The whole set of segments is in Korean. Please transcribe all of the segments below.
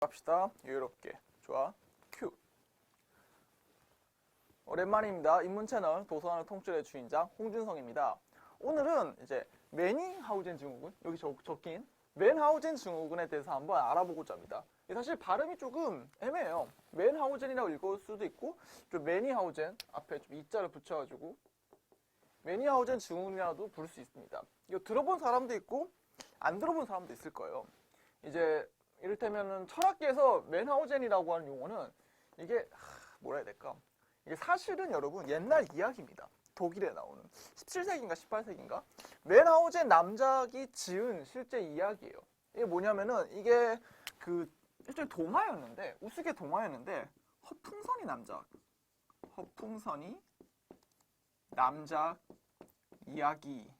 갑시다. 여유롭게. 좋아. 큐. 오랜만입니다. 인문 채널 도서관을 통째로의 주인장 홍준성입니다. 오늘은 이제 매닝하우젠 증후군, 여기 적힌 맨하우젠 증후군에 대해서 한번 알아보고자 합니다. 사실 발음이 조금 애매해요. 맨하우젠이라고 읽을 수도 있고 좀 매니하우젠 앞에 좀 이자를 붙여가지고 매니하우젠 증후군이라도 부를 수 있습니다. 이거 들어본 사람도 있고 안 들어본 사람도 있을 거예요. 이제 이를테면은 철학계에서 맨하우젠이라고 하는 용어는 이게 뭐라 해야 될까? 이게 사실은 여러분 옛날 이야기입니다. 독일에 나오는 17세기인가 18세기인가 맨하우젠 남작이 지은 실제 이야기예요. 이게 뭐냐면은 이게 그 일종의 동화였는데 우스개 동화였는데 허풍선이 남작 이야기라고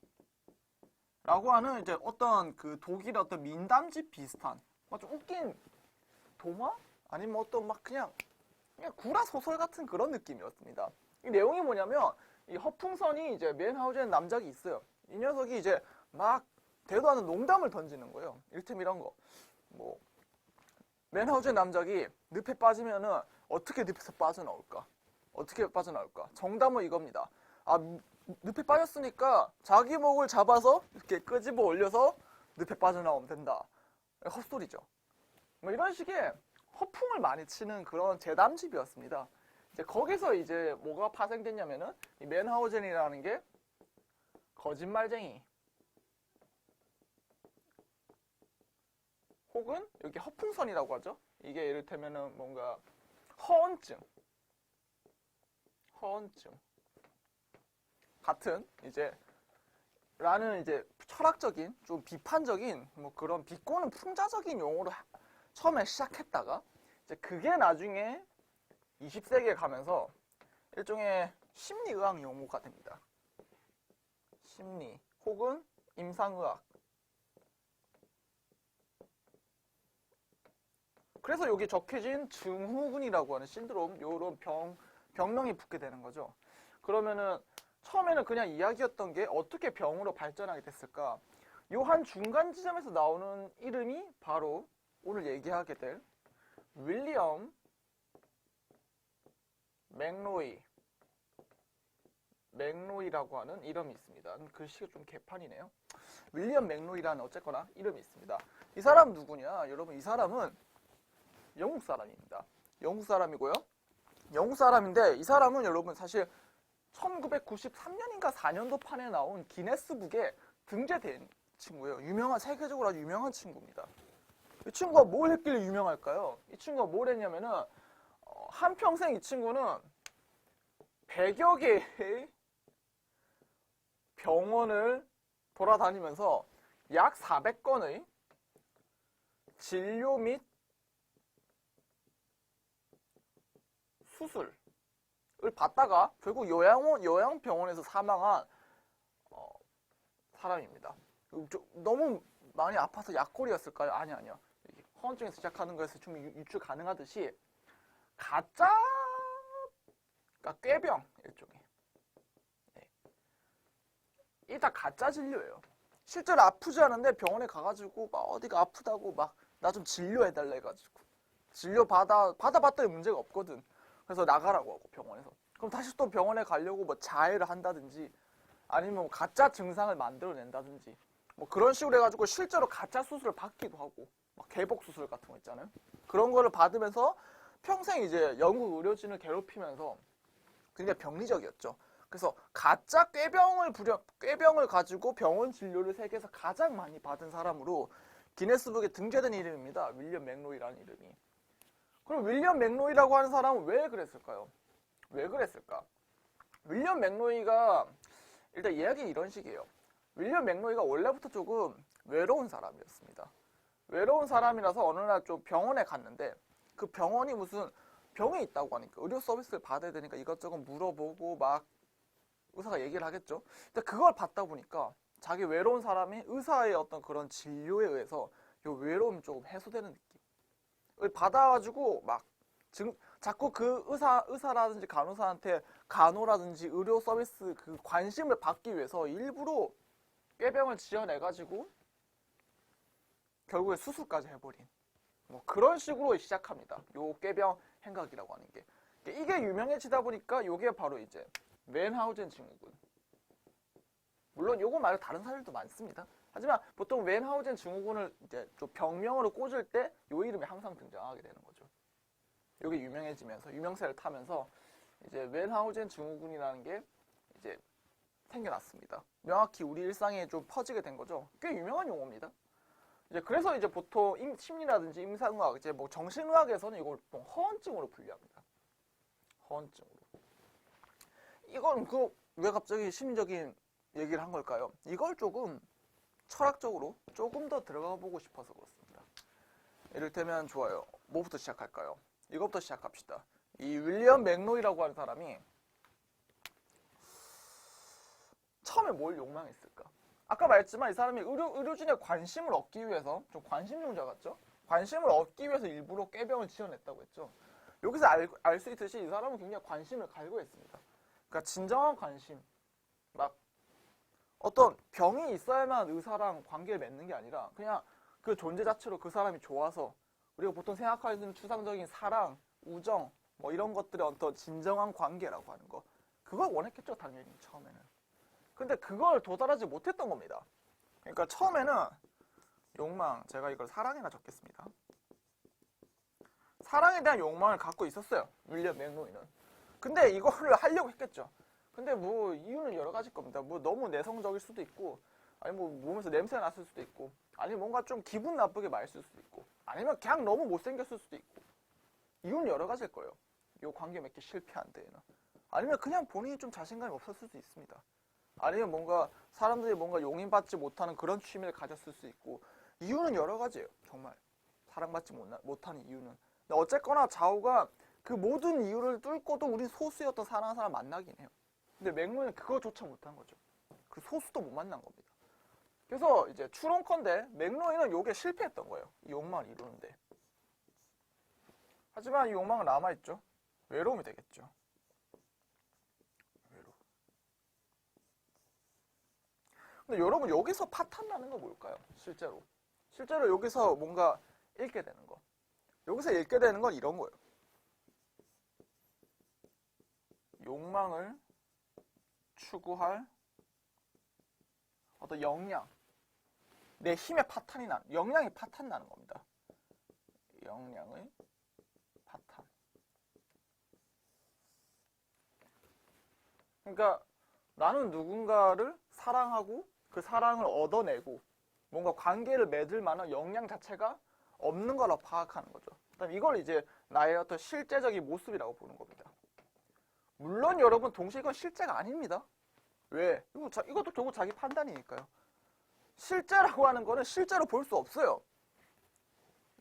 하는 이제 어떤 그 독일의 어떤 민담집 비슷한 좀 웃긴 동화? 아니면 어떤 막 그냥 구라 소설 같은 그런 느낌이었습니다. 이 내용이 뭐냐면 이 허풍선이 이제 맨하우젠 남작이 있어요. 이 녀석이 이제 막 대도 않은 농담을 던지는 거예요. 이를테면 이런 거. 뭐 맨하우젠 남작이 늪에 빠지면은 어떻게 늪에서 빠져나올까? 어떻게 빠져나올까? 정답은 이겁니다. 늪에 빠졌으니까 자기 목을 잡아서 이렇게 끄집어 올려서 늪에 빠져나오면 된다. 헛소리죠. 뭐 이런 식의 허풍을 많이 치는 그런 재담집이었습니다. 이제 거기서 이제 뭐가 파생됐냐면은 이 맨하우젠이라는 게 거짓말쟁이 혹은 여기 허풍선이라고 하죠. 이게 이를테면은 뭔가 허언증 같은 이제 라는 이제 철학적인 좀 비판적인 뭐 그런 비꼬는 풍자적인 용어로 처음에 시작했다가 이제 그게 나중에 20세기에 가면서 일종의 심리의학 용어가 됩니다. 심리 혹은 임상의학. 그래서 여기 적혀진 증후군이라고 하는 신드롬, 요런 병명이 붙게 되는 거죠. 그러면은 처음에는 그냥 이야기였던 게 어떻게 병으로 발전하게 됐을까? 요 한 중간 지점에서 나오는 이름이 바로 오늘 얘기하게 될 윌리엄 맥로이라고 하는 이름이 있습니다. 글씨가 좀 개판이네요. 윌리엄 맥로이라는 어쨌거나 이름이 있습니다. 이 사람 누구냐? 여러분 이 사람은 영국 사람입니다. 영국 사람이고요. 영국 사람인데 이 사람은 여러분 사실 1993년인가 4년도 판에 나온 기네스북에 등재된 친구예요. 세계적으로 아주 유명한 친구입니다. 이 친구가 뭘 했길래 유명할까요? 이 친구가 뭘 했냐면은 한평생 이 친구는 100여 개의 병원을 돌아다니면서 약 400건의 진료 및 수술을 받다가 결국 요양병원에서 사망한 사람입니다. 너무 많이 아파서 약골이었을까요? 아니요. 허언증에서 시작하는 거에서 충분히 유출 가능하듯이 가짜, 그러니까 꾀병 일종의. 이게 다 가짜 진료예요. 실제로 아프지 않은데 병원에 가가지고 막 어디가 아프다고 막 나 좀 진료해달라 해가지고 진료 받아봤더니 문제가 없거든. 그래서 나가라고 하고 병원에서. 그럼 다시 또 병원에 가려고 뭐 자해를 한다든지 아니면 뭐 가짜 증상을 만들어낸다든지 뭐 그런 식으로 해가지고 실제로 가짜 수술을 받기도 하고 막 개복 수술 같은 거 있잖아요. 그런 거를 받으면서 평생 이제 영국 의료진을 괴롭히면서 굉장히 병리적이었죠. 그래서 가짜 꾀병을 가지고 병원 진료를 세계에서 가장 많이 받은 사람으로 기네스북에 등재된 이름입니다. 윌리엄 맥로이라는 이름이. 그럼 윌리엄 맥로이라고 하는 사람은 왜 그랬을까요? 왜 그랬을까? 윌리엄 맥로이가 일단 이야기 이런 식이에요. 윌리엄 맥로이가 원래부터 조금 외로운 사람이었습니다. 외로운 사람이라서 어느 날 좀 병원에 갔는데 그 병원이 무슨 병이 있다고 하니까 의료 서비스를 받아야 되니까 이것저것 물어보고 막 의사가 얘기를 하겠죠. 근데 그걸 받다 보니까 자기 외로운 사람이 의사의 어떤 그런 진료에 의해서 이 외로움이 조금 해소되는 느낌을 받아가지고 막 자꾸 그 의사라든지 간호사한테 간호라든지 의료 서비스 그 관심을 받기 위해서 일부러 꾀병을 지어내가지고 결국에 수술까지 해버린 뭐 그런 식으로 시작합니다. 요 꾀병 행각이라고 하는 게. 이게 유명해지다 보니까 요게 바로 이제 웬하우젠 증후군. 물론 요거 말고 다른 사례도 많습니다. 하지만 보통 웬하우젠 증후군을 이제 좀 병명으로 꽂을 때 요 이름이 항상 등장하게 되는 거죠. 요게 유명해지면서 유명세를 타면서 이제 웬하우젠 증후군이라는 게 이제 생겨났습니다. 명확히 우리 일상에 좀 퍼지게 된 거죠. 꽤 유명한 용어입니다. 이제 그래서 이제 보통 심리라든지 임상의학, 이제 뭐 정신의학에서는 이걸 보통 허언증으로 분류합니다. 허언증으로. 이건 왜 갑자기 심리적인 얘기를 한 걸까요? 이걸 조금 철학적으로 조금 더 들어가 보고 싶어서 그렇습니다. 이를테면 좋아요. 뭐부터 시작할까요? 이것부터 시작합시다. 이 윌리엄 맥로이라고 하는 사람이 처음에 뭘 욕망했을까? 아까 말했지만 이 사람이 의료진의 관심을 얻기 위해서, 좀 관심종자 같죠? 관심을 얻기 위해서 일부러 꾀병을 지어냈다고 했죠. 여기서 알 수 있듯이 이 사람은 굉장히 관심을 갈구했습니다. 그러니까 진정한 관심, 막 어떤 병이 있어야만 의사랑 관계를 맺는 게 아니라 그냥 그 존재 자체로 그 사람이 좋아서, 우리가 보통 생각하는 추상적인 사랑, 우정, 뭐 이런 것들의 어떤 진정한 관계라고 하는 거, 그걸 원했겠죠, 당연히 처음에는. 근데 그걸 도달하지 못했던 겁니다. 그러니까 처음에는 욕망, 제가 이걸 사랑이라 적겠습니다. 사랑에 대한 욕망을 갖고 있었어요, 윌리엄 맥로이는. 근데 이거를 하려고 했겠죠. 근데 뭐 이유는 여러 가지일 겁니다. 뭐 너무 내성적일 수도 있고, 아니 뭐 몸에서 냄새가 났을 수도 있고, 아니면 뭔가 좀 기분 나쁘게 말했을 수도 있고, 아니면 그냥 너무 못생겼을 수도 있고, 이유는 여러 가지일 거예요. 이 관계 맺기 실패한 데에는. 아니면 그냥 본인이 좀 자신감이 없었을 수도 있습니다. 아니면 뭔가 사람들이 뭔가 용인받지 못하는 그런 취미를 가졌을 수 있고, 이유는 여러 가지예요. 정말 사랑받지 못하는 이유는. 근데 어쨌거나 좌우가 그 모든 이유를 뚫고도 우리 소수의 어떤 사랑하는 사람 만나긴 해요. 근데 맥로이는 그거조차 못한 거죠. 그 소수도 못 만난 겁니다. 그래서 이제 추론컨대 맥로이는 요게 실패했던 거예요. 이 욕망을 이루는데. 하지만 이 욕망은 남아있죠. 외로움이 되겠죠. 외로움. 근데 여러분, 여기서 파탄 나는 거 뭘까요? 실제로 여기서 뭔가 읽게 되는 거. 여기서 읽게 되는 건 이런 거예요. 욕망을 추구할 어떤 역량, 내 힘의 파탄이 역량이 파탄 나는 겁니다. 역량의 파탄. 그러니까 나는 누군가를 사랑하고 그 사랑을 얻어내고 뭔가 관계를 맺을 만한 역량 자체가 없는 거라 파악하는 거죠. 그다음 이걸 이제 나의 어떤 실제적인 모습이라고 보는 겁니다. 물론 여러분, 동시에 이건 실제가 아닙니다. 왜? 이것도 결국 자기 판단이니까요. 실제라고 하는 거는 실제로 볼 수 없어요.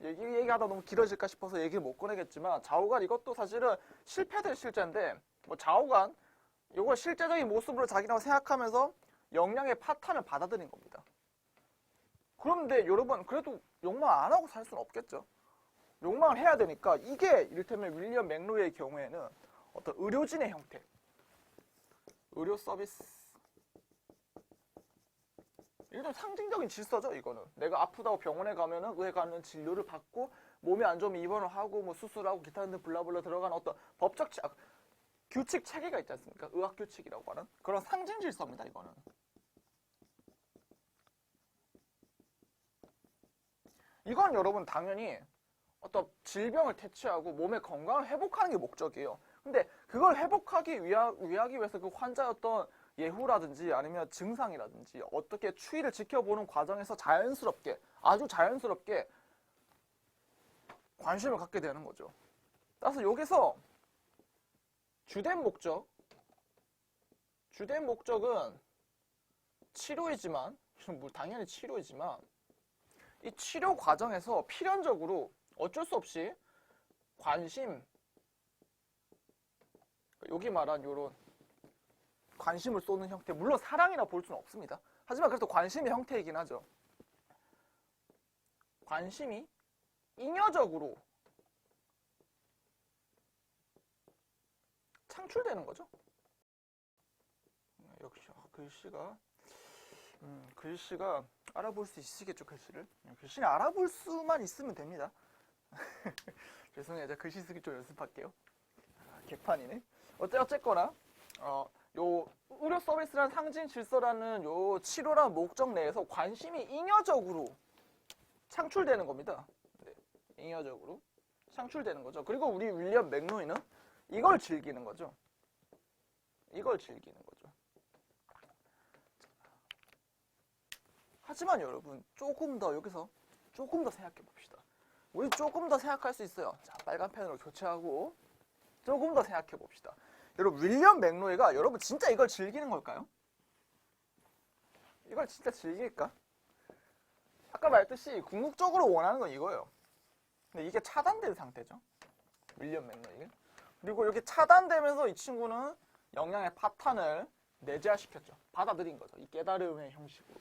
얘기하다 너무 길어질까 싶어서 얘기를 못 꺼내겠지만, 좌우간 이것도 사실은 실패될 실제인데, 뭐 좌우간 이걸 실제적인 모습으로 자기라고 생각하면서 역량의 파탄을 받아들인 겁니다. 그런데 여러분, 그래도 욕망 안 하고 살 수는 없겠죠. 욕망을 해야 되니까, 이게 이를테면 윌리엄 맥로이의 경우에는 어떤 의료진의 형태, 의료 서비스, 이게 좀 상징적인 질서죠. 이거는 내가 아프다고 병원에 가면은 의에 가는 진료를 받고, 몸이 안 좋으면 입원을 하고 뭐 수술하고 기타 등등 블라블라 들어가는 어떤 법적 규칙 체계가 있지 않습니까? 의학 규칙이라고 하는 그런 상징 질서입니다. 이거는. 이건 여러분 당연히 어떤 질병을 퇴치하고 몸의 건강을 회복하는 게 목적이에요. 근데 그걸 회복하기 위하기 위해서 그 환자의 어떤 예후라든지 아니면 증상이라든지 어떻게 추이를 지켜보는 과정에서 자연스럽게, 아주 자연스럽게 관심을 갖게 되는 거죠. 따라서 여기서 주된 목적은 치료이지만, 당연히 치료이지만, 이 치료 과정에서 필연적으로 어쩔 수 없이 관심, 여기 말한 요런 관심을 쏟는 형태, 물론 사랑이라 볼 수는 없습니다. 하지만 그래도 관심의 형태이긴 하죠. 관심이 잉여적으로 창출되는 거죠. 역시 글씨가 알아볼 수 있으시겠죠. 글씨는 알아볼 수만 있으면 됩니다. 죄송해요. 제가 글씨 쓰기 좀 연습할게요. 개판이네. 어쨌거나 요 의료 서비스라는 상징 질서라는 요 치료라는 목적 내에서 관심이 잉여적으로 창출되는 겁니다. 네, 잉여적으로 창출되는 거죠. 그리고 우리 윌리엄 맥노이는 이걸 즐기는 거죠. 이걸 즐기는 거죠. 하지만 여러분 조금 더 여기서 조금 더 생각해 봅시다. 우리 조금 더 생각할 수 있어요. 자, 빨간 펜으로 교체하고 조금 더 생각해 봅시다. 여러분 윌리엄 맥노이가 여러분 진짜 이걸 즐기는 걸까요? 이걸 진짜 즐길까? 아까 말했듯이 궁극적으로 원하는 건 이거예요. 근데 이게 차단된 상태죠. 윌리엄 맥노이가. 그리고 이렇게 차단되면서 이 친구는 영양의 파탄을 내재화시켰죠. 받아들인 거죠. 이 깨달음의 형식으로.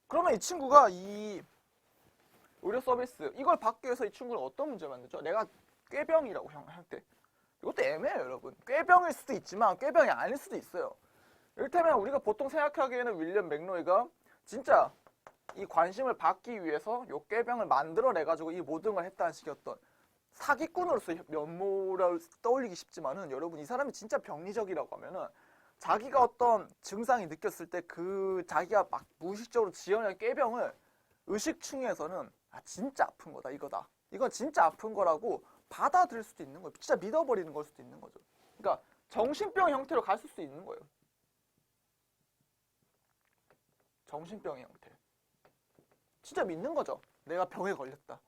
그러면 이 친구가 이 의료 서비스 이걸 받기 위해서 이 친구는 어떤 문제를 만들죠? 내가 꾀병이라고 할 때 이것도 애매해요, 여러분. 꾀병일 수도 있지만 꾀병이 아닐 수도 있어요. 이를테면 우리가 보통 생각하기에는 윌리엄 맥노이가 진짜 이 관심을 받기 위해서 요 꾀병을 만들어내가지고 이 모든 걸 했다는 식이었던 사기꾼으로서 면모를 떠올리기 쉽지만은 여러분 이 사람이 진짜 병리적이라고 하면은 자기가 어떤 증상이 느꼈을 때 그 자기가 막 무의식적으로 지어낸 꾀병을 의식층에서는 아 진짜 아픈 거다 이거다 이건 진짜 아픈 거라고 받아들일 수도 있는 거예요. 진짜 믿어버리는 걸 수도 있는 거죠. 그러니까 정신병 형태로 갈 수도 있는 거예요. 정신병의 형태. 진짜 믿는 거죠. 내가 병에 걸렸다.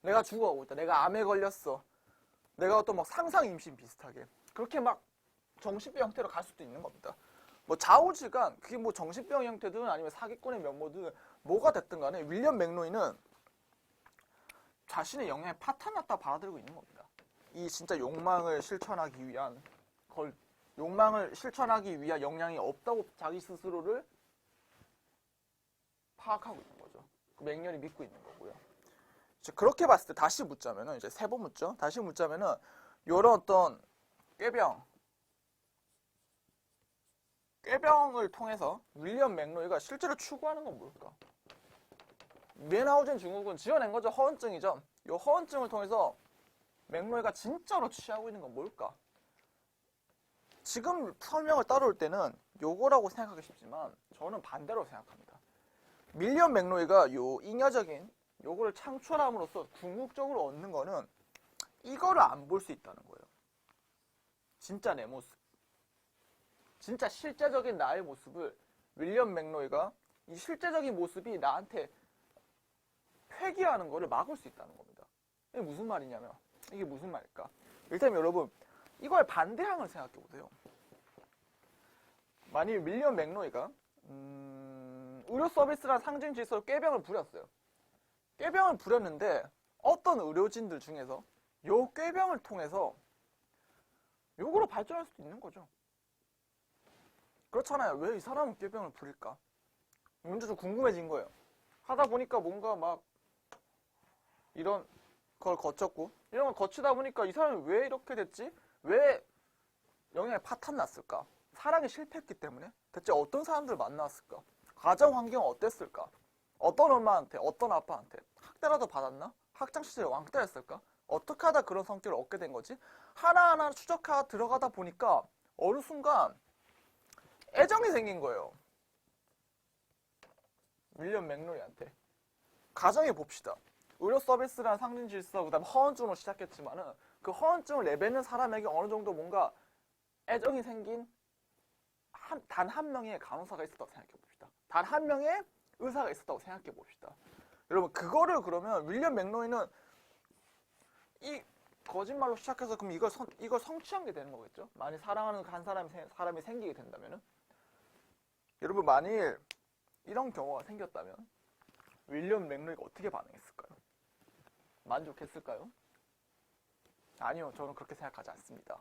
내가 죽어가고 있다. 내가 암에 걸렸어. 내가 어떤 막 상상 임신 비슷하게 그렇게 막 정신병 형태로 갈 수도 있는 겁니다. 뭐 좌우지간 그게 뭐 정신병 형태든 아니면 사기꾼의 면모든 뭐가 됐든 간에 윌리엄 맥노이는 자신의 영향에 파탄났다 받아들이고 있는 겁니다. 이 진짜 욕망을 실천하기 위한 욕망을 실천하기 위한 역량이 없다고 자기 스스로를 파악하고 있는 거죠. 그 맥년이 믿고 있는 거고요. 그렇게 봤을 때 다시 묻자면은 이제 세 번 묻죠. 다시 묻자면은 요런 어떤 꾀병을 통해서 윌리엄 맥노이가 실제로 추구하는 건 뭘까? 뮌하우젠 증후군 지어낸 거죠. 허언증이죠. 이 허언증을 통해서 맥노이가 진짜로 취하고 있는 건 뭘까? 지금 설명을 따라올 때는 요거라고 생각하기 쉽지만 저는 반대로 생각합니다. 윌리엄 맥노이가 요 잉여적인 요거를 창출함으로써 궁극적으로 얻는 거는 이거를 안 볼 수 있다는 거예요. 진짜 내 모습. 진짜 실제적인 나의 모습을 윌리엄 맥노이가 이 실제적인 모습이 나한테 회귀하는 거를 막을 수 있다는 겁니다. 이게 무슨 말이냐면 이게 무슨 말일까? 일단 여러분 이걸 반대항을 생각해 보세요. 만일 윌리엄 맥노이가 의료 서비스란 상징 질서로 꾀병을 부렸어요. 꾀병을 부렸는데 어떤 의료진들 중에서 요 꾀병을 통해서 요거로 발전할 수도 있는 거죠. 그렇잖아요. 왜 이 사람은 꾀병을 부릴까? 먼저 좀 궁금해진 거예요. 하다 보니까 뭔가 막 이런 걸 거쳤고 이런 걸 거치다 보니까 이 사람이 왜 이렇게 됐지? 왜 영향에 파탄 났을까? 사랑에 실패했기 때문에? 대체 어떤 사람들 만났을까? 가정 환경은 어땠을까? 어떤 엄마한테, 어떤 아빠한테 학대라도 받았나? 학창시절에 왕따였을까? 어떻게 하다 그런 성격을 얻게 된 거지? 하나하나 추적하다 들어가다 보니까 어느 순간 애정이 생긴 거예요. 윌리엄 맥노이한테. 가정해 봅시다. 의료 서비스라는 상징 질서, 그 다음에 허언증으로 시작했지만은 그 허언증을 내뱉는 사람에게 어느 정도 뭔가 애정이 생긴 단 한 명의 간호사가 있었다고 생각해 봅시다. 단 한 명의 의사가 있었다고 생각해 봅시다. 여러분, 그거를 그러면 윌리엄 맥노이는 이 거짓말로 시작해서 그럼 이걸 성취한 게 되는 거겠죠? 만일 사랑하는 한 사람이 생기게 된다면은? 여러분, 만일 이런 경우가 생겼다면 윌리엄 맥노이가 어떻게 반응했을까요? 만족했을까요? 아니요, 저는 그렇게 생각하지 않습니다.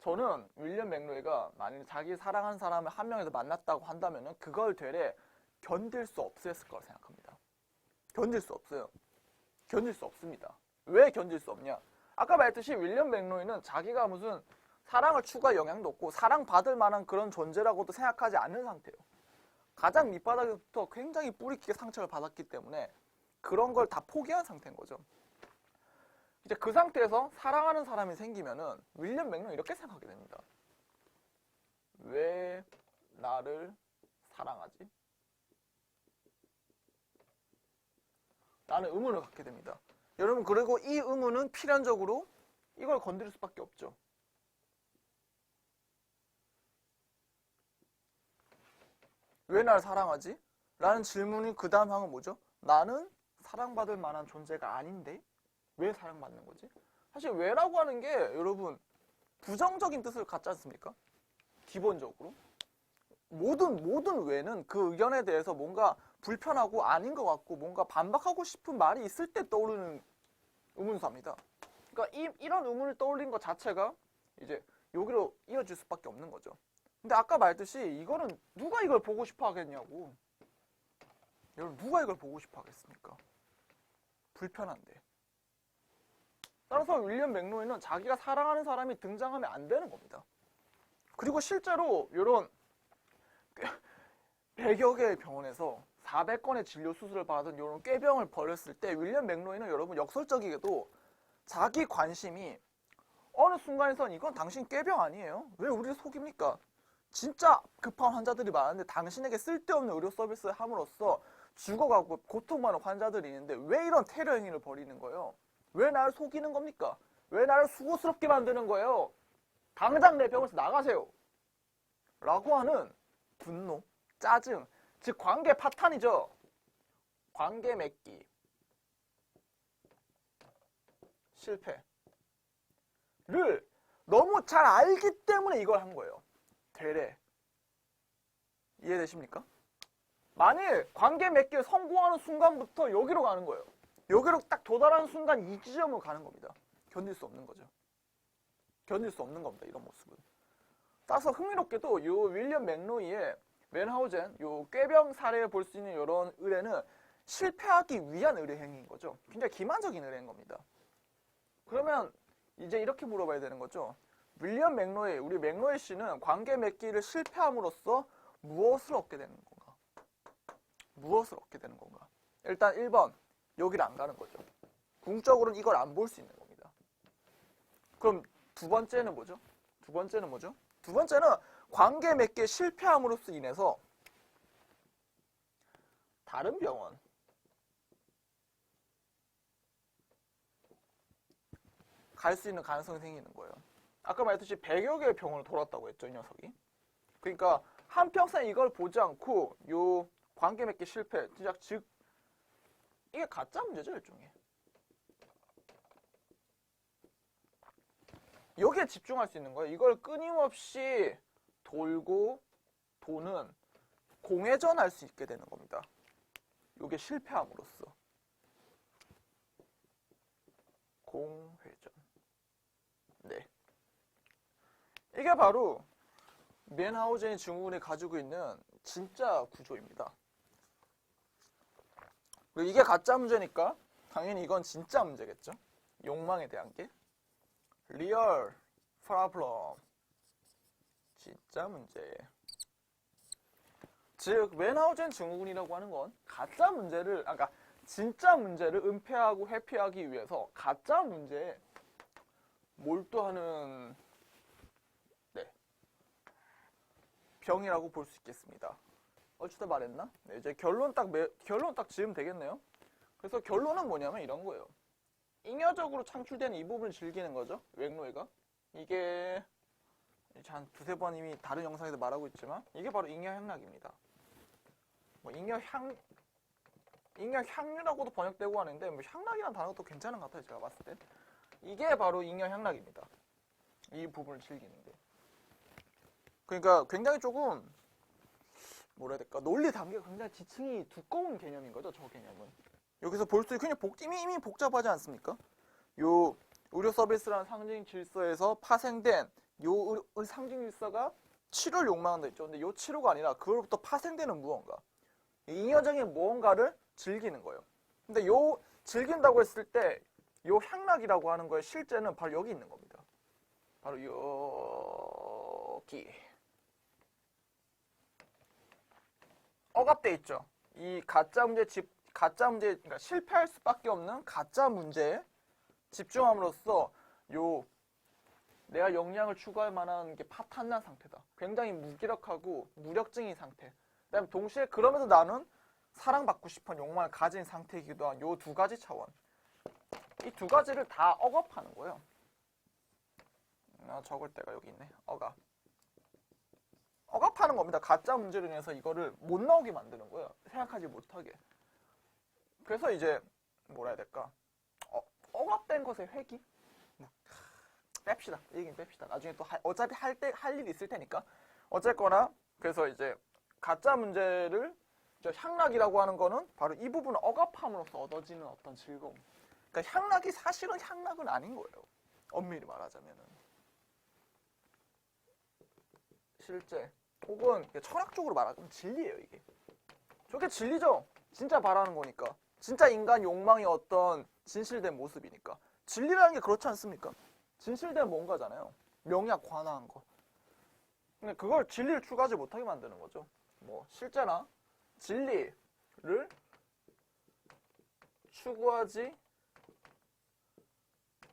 저는 윌리엄 맥노이가 만일 자기 사랑하는 사람을 한 명에서 만났다고 한다면 그걸 되레 견딜 수 없었을 거라고 생각합니다. 견딜 수 없어요. 견딜 수 없습니다. 왜 견딜 수 없냐? 아까 말했듯이 윌리엄 맥노이는 자기가 무슨 사랑을 추구할 영향도 없고 사랑받을 만한 그런 존재라고도 생각하지 않는 상태예요. 가장 밑바닥에서부터 굉장히 뿌리 깊게 상처를 받았기 때문에 그런 걸 다 포기한 상태인 거죠. 이제 그 상태에서 사랑하는 사람이 생기면은 윌리엄 맥론은 이렇게 생각하게 됩니다. 왜 나를 사랑하지? 라는 의문을 갖게 됩니다. 여러분, 그리고 이 의문은 필연적으로 이걸 건드릴 수밖에 없죠. 왜 날 사랑하지? 라는 질문이 그 다음 항은 뭐죠? 나는 사랑받을 만한 존재가 아닌데 왜 사랑받는 거지? 사실 왜라고 하는 게 여러분 부정적인 뜻을 갖지 않습니까? 기본적으로 모든 왜는 그 의견에 대해서 뭔가 불편하고 아닌 것 같고 뭔가 반박하고 싶은 말이 있을 때 떠오르는 의문사입니다. 그러니까 이런 의문을 떠올린 것 자체가 이제 여기로 이어질 수밖에 없는 거죠. 근데 아까 말했듯이 이거는 누가 이걸 보고 싶어 하겠냐고. 여러분, 누가 이걸 보고 싶어 하겠습니까? 불편한데. 따라서 윌리엄 맥로이는 자기가 사랑하는 사람이 등장하면 안 되는 겁니다. 그리고 실제로 이런 100여 개의 병원에서 400건의 진료 수술을 받은 이런 꾀병을 벌였을 때 윌리엄 맥로이는 여러분 역설적이게도 자기 관심이 어느 순간에선 이건 당신 꾀병 아니에요? 왜 우리를 속입니까? 진짜 급한 환자들이 많은데 당신에게 쓸데없는 의료 서비스를 함으로써 죽어가고 고통받는 환자들이 있는데 왜 이런 테러 행위를 벌이는 거예요? 왜 나를 속이는 겁니까? 왜 나를 수고스럽게 만드는 거예요? 당장 내 병원에서 나가세요. 라고 하는 분노, 짜증, 즉 관계 파탄이죠. 관계 맺기, 실패를 너무 잘 알기 때문에 이걸 한 거예요. 되레. 이해되십니까? 만일 관계 맺기에 성공하는 순간부터 여기로 가는 거예요. 여기로 딱 도달하는 순간 이 지점으로 가는 겁니다. 견딜 수 없는 거죠. 견딜 수 없는 겁니다. 이런 모습은. 따라서 흥미롭게도 요 윌리엄 맥로이의 맨하우젠 요 꾀병 사례에 볼 수 있는 이런 의뢰는 실패하기 위한 의뢰 행위인 거죠. 굉장히 기만적인 의뢰인 겁니다. 그러면 이제 이렇게 물어봐야 되는 거죠. 윌리엄 맥로이, 우리 맥로이 씨는 관계 맺기를 실패함으로써 무엇을 얻게 되는 건가? 무엇을 얻게 되는 건가? 일단 1번, 여기를 안 가는 거죠. 궁적으로는 이걸 안 볼 수 있는 겁니다. 그럼 두 번째는 뭐죠? 두 번째는 관계 맺기에 실패함으로써 인해서 다른 병원, 갈 수 있는 가능성이 생기는 거예요. 아까 말했듯이 100여 개의 병원을 돌았다고 했죠, 이 녀석이. 그러니까 한평생 이걸 보지 않고 요 관계 맺기 실패, 즉 이게 가짜 문제죠, 일종의. 여기에 집중할 수 있는 거예요. 이걸 끊임없이 돌고 도는 공회전할 수 있게 되는 겁니다. 이게 실패함으로써. 공회전. 네. 이게 바로 맨하우젠 증후군이 가지고 있는 진짜 구조입니다. 그리고 이게 가짜 문제니까 당연히 이건 진짜 문제겠죠. 욕망에 대한 게. 리얼 프로블럼. 진짜 문제. 즉 맨하우젠 증후군이라고 하는 건 가짜 문제를, 그러니까 진짜 문제를 은폐하고 회피하기 위해서 가짜 문제에 몰두하는 병이라고 볼 수 있겠습니다. 어쩌다 말했나? 네, 이제 결론 딱 지으면 되겠네요. 그래서 결론은 뭐냐면 이런 거예요. 잉여적으로 창출되는 이 부분을 즐기는 거죠. 맥로이가. 이게 한 두세 번 이미 다른 영상에서 말하고 있지만 이게 바로 잉여 향락입니다. 뭐 잉여 향유라고도 번역되고 하는데 뭐 향락이라는 단어가 또 괜찮은 것 같아요. 제가 봤을 때. 이게 바로 잉여 향락입니다. 이 부분을 즐기는 게. 그러니까 굉장히 조금 뭐라 해야 될까, 논리 단계가 굉장히 지층이 두꺼운 개념인 거죠. 저 개념은 여기서 볼 수 있는 그냥 이미 복잡하지 않습니까? 요 의료 서비스라는 상징 질서에서 파생된 요 상징 질서가 치료를 욕망한다 했죠. 근데 요 치료가 아니라 그걸부터 파생되는 무언가, 잉여적인 무언가를 즐기는 거예요. 근데 요 즐긴다고 했을 때 요 향락이라고 하는 거의 실제는 바로 여기 있는 겁니다. 바로 여기 억압돼 있죠. 이 가짜 가짜 문제, 그러니까 실패할 수밖에 없는 가짜 문제에 집중함으로써 내가 역량을 추구할 만한 게 파탄난 상태다. 굉장히 무기력하고 무력증인 상태. 그다음에 동시에 그럼에도 나는 사랑받고 싶은 욕망을 가진 상태이기도 한 요 두 가지 차원. 이 두 가지를 다 억압하는 거예요. 적을 때가 여기 있네. 억압하는 겁니다. 가짜 문제로 인해서 이거를 못 나오게 만드는 거예요. 생각하지 못하게. 그래서 이제 뭐라 해야 될까? 억압된 것의 회귀? 뺍시다. 얘기는 뺍시다. 나중에 또 어차피 할 일이 있을 테니까. 어쨌거나 그래서 이제 가짜 문제를 향락이라고 하는 거는 바로 이 부분을 억압함으로써 얻어지는 어떤 즐거움. 그러니까 향락이 사실은 향락은 아닌 거예요. 엄밀히 말하자면은. 실제 혹은 철학적으로 말하면 진리예요, 이게. 저게 진리죠. 진짜 바라는 거니까. 진짜 인간 욕망의 어떤 진실된 모습이니까. 진리라는 게 그렇지 않습니까? 진실된 뭔가잖아요. 명약 관화한 거. 근데 그걸 진리를 추구하지 못하게 만드는 거죠. 뭐 실제나 진리를 추구하지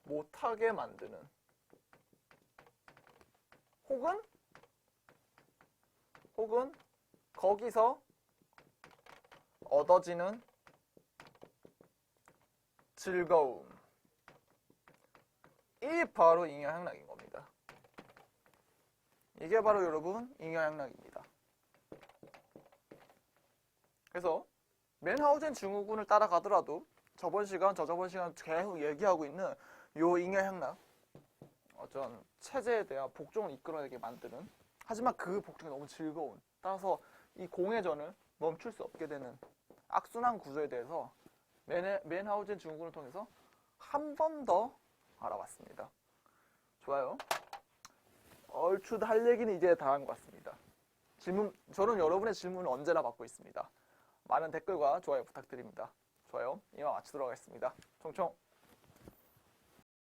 못하게 만드는 혹은 거기서 얻어지는 즐거움. 이 바로 잉여향락인 겁니다. 이게 바로 여러분 잉여향락입니다. 그래서 맨하우젠 증후군을 따라가더라도 저번 시간 계속 얘기하고 있는 요 잉여향락, 어떤 체제에 대한 복종을 이끌어내게 만드는, 하지만 그 복종이 너무 즐거운, 따라서 이 공회전을 멈출 수 없게 되는 악순환 구조에 대해서 맨하우젠 증후군을 통해서 한 번 더 알아봤습니다. 좋아요. 얼추 할 얘기는 이제 다 한 것 같습니다. 저는 여러분의 질문을 언제나 받고 있습니다. 많은 댓글과 좋아요 부탁드립니다. 좋아요 이만 마치도록 하겠습니다. 총총.